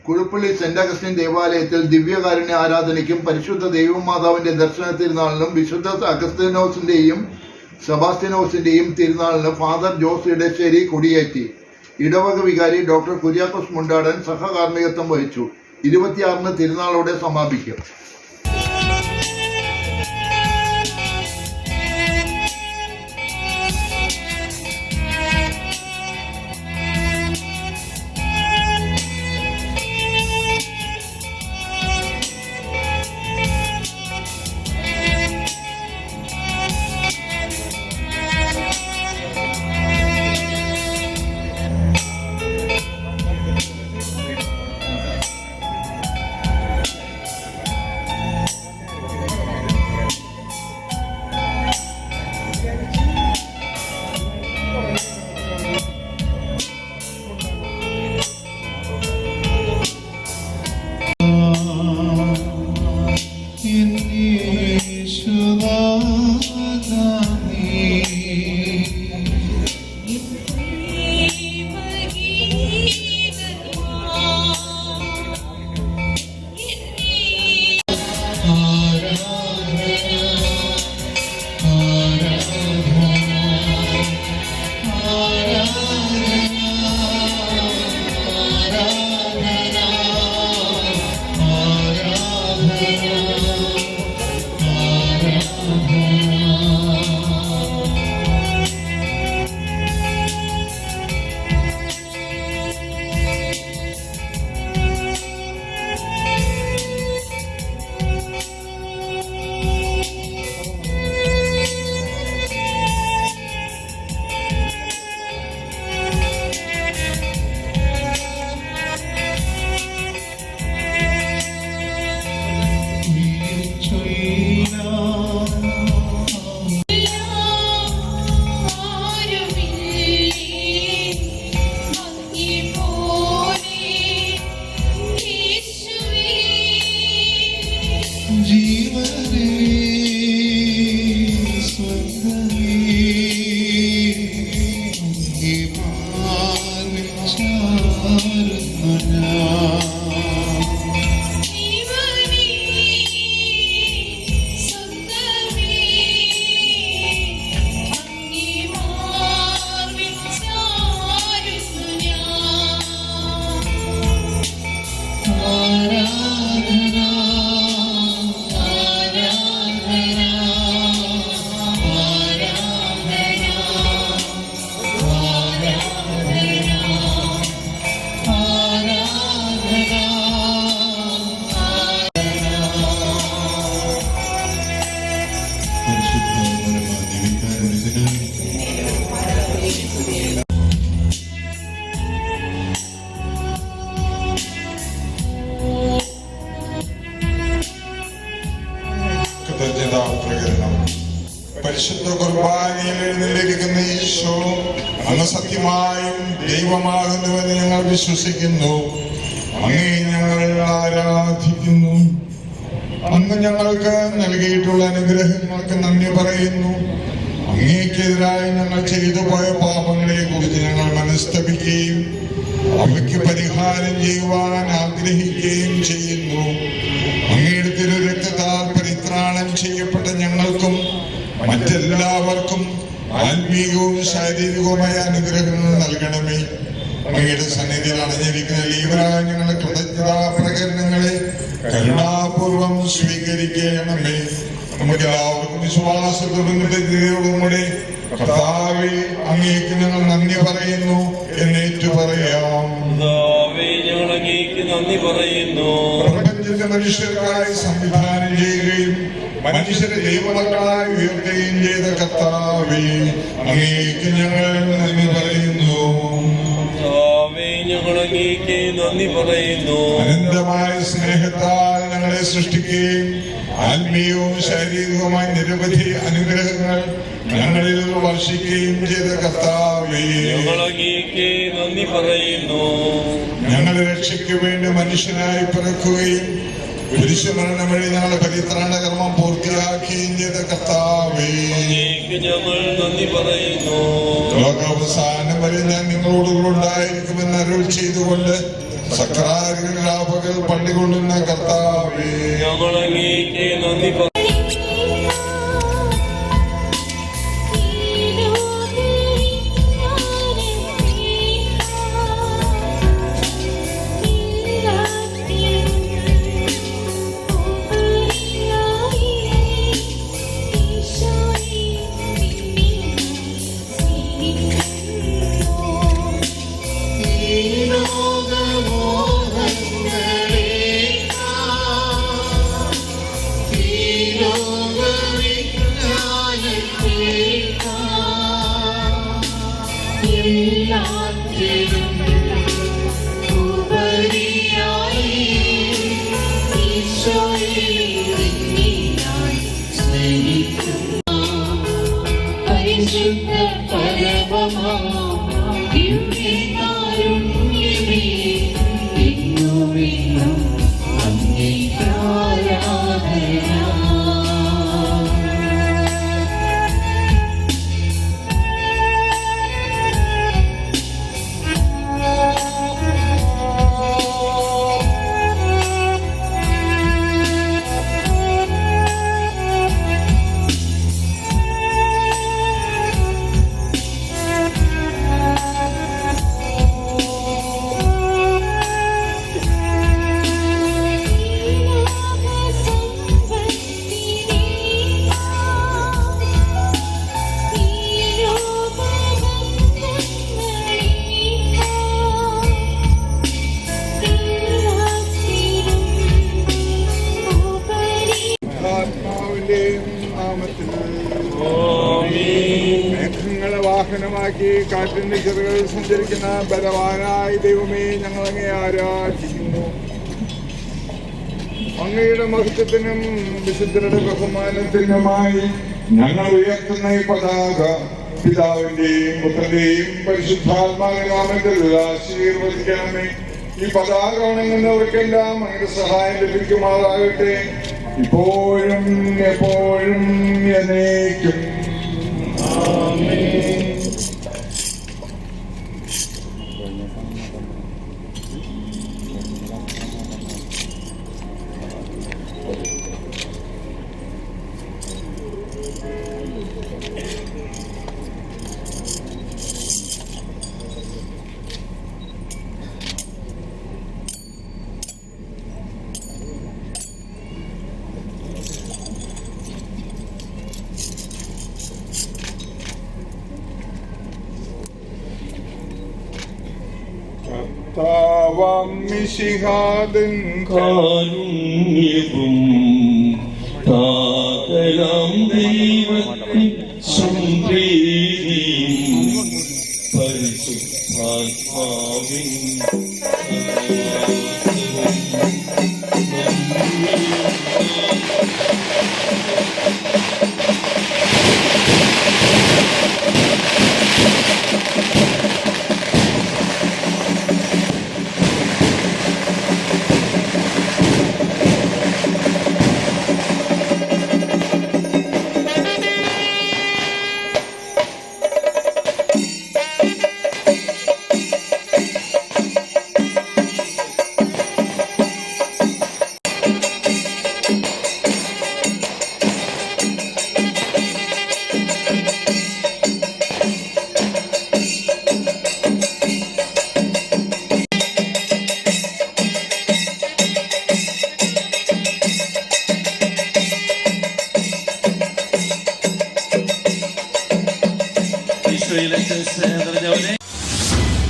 Kuzhuppilly saint Augustine ദേവാലയത്തിൽ ദിവ്യകാരുണ്യ ആരാധനയ്ക്കും പരിശുദ്ധ ദൈവമാതാവിന്റെ ദർശന തിരുനാളിനും വിശുദ്ധ അഗസ്തീനോസിന്റെയും സെബാസ്റ്റ്യനോസിന്റെയും തിരുനാളിന് ഫാദർ ജോസ് ഇടശ്ശേരി കൊടിയേറ്റി. ഇടവക വികാരി ഡോക്ടർ കുര്യാക്കോസ് മുണ്ടാടൻ സഹകാർമ്മികത്വം വഹിച്ചു. 26-ന് തിരുനാളോടെ സമാപിക്കും. പരിശുദ്ധ കുർബാനയിൽ എഴുന്നള്ളിയിരിക്കുന്ന ഈശോ അങ്ങ് സത്യമായും ദൈവമാകുന്നുവെന്ന് ഞങ്ങൾ വിശ്വസിക്കുന്നു. അങ്ങേ ഞങ്ങൾ ആരാധിക്കുന്നു. അങ്ങ് ഞങ്ങൾക്ക് നൽകിയിട്ടുള്ള അനുഗ്രഹങ്ങൾക്ക് നന്ദി പറയുന്നു. അങ്ങേക്കെതിരായി ഞങ്ങൾ ചെയ്തു പോയ പാപങ്ങളെ കുറിച്ച് ഞങ്ങൾ മനസ്തപിക്കുകയും അവയ്ക്ക് പരിഹാരം ചെയ്യുവാൻ ആഗ്രഹിക്കുകയും ചെയ്യുന്നു. അങ്ങയുടെ തിരുരക്തത്താൽ പരിത്രാണം ചെയ്യപ്പെട്ട ഞങ്ങൾക്കും മറ്റെല്ലാവർക്കും ആത്മീയവും ശാരീരികവുമായ അനുഗ്രഹങ്ങൾ നൽകണമേ. അങ്ങയുടെ സന്നിധിയിൽ അടഞ്ഞിരിക്കുന്ന ലീവരായ ഞങ്ങളുടെ കൃതജ്ഞതാ പ്രകടനങ്ങളെ കരുണാപൂർവം സ്വീകരിക്കണമേ. നമുക്ക് എല്ലാവർക്കും വിശ്വാസത്തോടും കൂടെ കർത്താവേ അങ്ങേക്ക് ഞങ്ങൾ നന്ദി പറയുന്നു എന്നേറ്റു പറയാം. ഞങ്ങൾ അങ്ങേക്ക് നന്ദി പറയുന്നു. പ്രപഞ്ചത്തിന്റെ മനുഷ്യർക്കായി സംവിധാനം ചെയ്യുകയും മനുഷ്യരെ ദൈവമക്കളായി ഉയർത്തുകയും ചെയ്ത കർത്താവേ അങ്ങേക്ക് ഞങ്ങൾ നന്ദി പറയുന്നു. ഞങ്ങൾ അങ്ങേക്ക് നന്ദി പറയുന്നു. അനന്തമായ സ്നേഹത്താൽ ഞങ്ങളെ സൃഷ്ടിക്കുകയും ആത്മീയവും ശാരീരികവുമായ നിരവധി അനുഗ്രഹങ്ങൾ ഞങ്ങളിൽ വർഷിക്കുകയും ചെയ്ത കർത്താവേ ഞങ്ങൾ അങ്ങേക്ക് നന്ദി പറയുന്നു. ഞങ്ങളുടെ രക്ഷയ്ക്ക് വേണ്ടി മനുഷ്യനായി പിറക്കുകയും കുരിശുമരണം വഴി ഞങ്ങളുടെ പരിത്രാണ കർമ്മം പൂർത്തിയാക്കുകയും ചെയ്ത കർത്താവേ ഞങ്ങൾ നന്ദി പറയുന്നു. ലോകാവസാനം വരെ ഞാൻ നിങ്ങളോടുകൂടെ ഉണ്ടായിരിക്കുമെന്ന് അരുൾ ചെയ്തുകൊണ്ട് സക്രാരികൾ രാപകൽ പള്ളികൊള്ളുന്ന കർത്താവേ, ഞങ്ങൾ അങ്ങേക്ക് നന്ദി പറയുന്നു. മേഘങ്ങളെ വാഹനമാക്കി കാറ്റിന്റെ ചിറകളിൽ സഞ്ചരിക്കുന്ന ബലവാനായ ദൈവമേ, ഞങ്ങൾ അങ്ങയെ ആരാധിക്കുന്നു. അങ്ങയുടെ മഹത്വത്തിനും വിശുദ്ധരുടെ ബഹുമാനത്തിനുമായി ഞങ്ങൾ ഉയർത്തുന്ന ഈ പതാക പിതാവിന്റെയും പുത്രന്റെയും പരിശുദ്ധാത്മാവിന്റെ നാമത്തിൽ ആശീർവദിക്കണമേ. ഈ പതാക വണങ്ങുന്നവർക്കെല്ലാം അങ്ങയുടെ സഹായം ലഭിക്കുമാറാകട്ടെ, ഇപ്പോഴും എപ്പോഴും എന്നേക്കും. കർത്താവാം മിശിഹാതൻ കാരുണ്യവും താതലാം ദൈവത്തിൻ സംപ്രീതിയും പരിശുദ്ധാത്മാവിൻ ഈശോയിലെ സ്നേഹം നിറഞ്ഞവനെ